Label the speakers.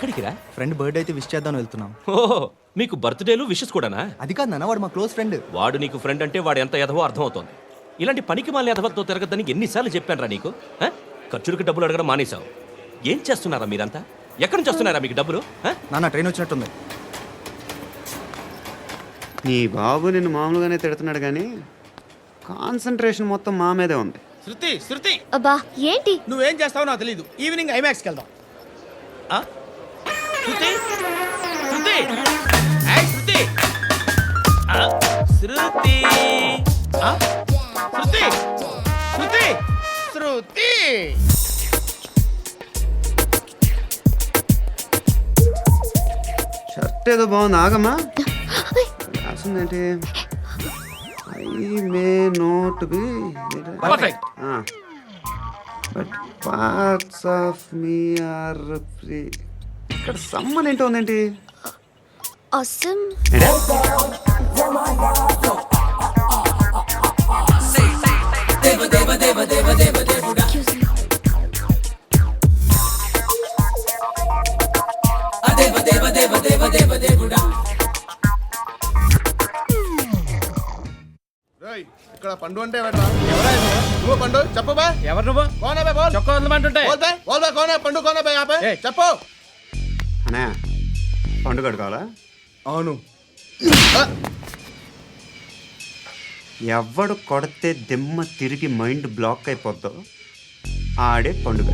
Speaker 1: ఎక్కడికి రా?
Speaker 2: Friend birthday అయితే విష్ చేద్దాం వెళ్తున్నాం.
Speaker 1: ఓహో, మీకు బర్త్డేలు విషెస్ కూడానా?
Speaker 2: అది కాదు నాన్న, వాడు మా క్లోజ్ ఫ్రెండ్.
Speaker 1: వాడు నీకు ఫ్రెండ్ అంటే వాడు ఎంత ఎదవో అర్థమవుతోంది. ఇలాంటి పనికి మాలిన ఎదవలతో తిరగద్దని ఎన్నిసార్లు చెప్పానురా నీకు? ఆ? ఖర్చులకు డబ్బులు అడగడం మానేశావు. ఏం చేస్తున్నారా మీరంతా? ఎక్కడి నుంచి వస్తున్నారా మీకు డబ్బులు?
Speaker 2: నాన్న ట్రైన్ వచ్చినట్టుంది.
Speaker 3: నీ బాబు నిన్ను మామూలుగానే తిడుతున్నాడు కానీ కాన్సన్ట్రేషన్ మొత్తం మా మీదే ఉంది.
Speaker 4: శృతి
Speaker 5: అబ్బా ఏంటి?
Speaker 4: నువ్వేం చేస్తావో నాకు తెలీదు. ఈవినింగ్ ఐమాక్స్కి వెళ్దాం. ఆ? శృతి శృతి ఏయ్, శృతి ఆ, శృతి ఆ? శృతి శృతి శృతి
Speaker 3: షర్ట్ ఏదో బాగుంది, ఆగమ్మా. రాసిందేంటి? I may not be
Speaker 4: perfect.
Speaker 3: But parts of me are free. ఇక్కడ సమ్మన్ ఏంటో ఉందేంటి?
Speaker 5: అసమ్
Speaker 6: ఇక్కడ పండు అంటే నువ్వు పండు చెప్పు బా.
Speaker 4: ఎవరు నువ్వు?
Speaker 6: కోనా బే బోల్.
Speaker 4: చొక్కా వదలమంటుంటే
Speaker 6: బోల్ బే బోల్ బే కోనా పండు కోనా బే ఆపే
Speaker 4: ఏయ్.
Speaker 6: చెప్పు.
Speaker 3: అనే పండుగ కావాలా?
Speaker 6: అవును.
Speaker 3: ఎవడు కొడితే దిమ్మ తిరిగి మైండ్ బ్లాక్ అయిపోద్దో ఆడే పండుగ.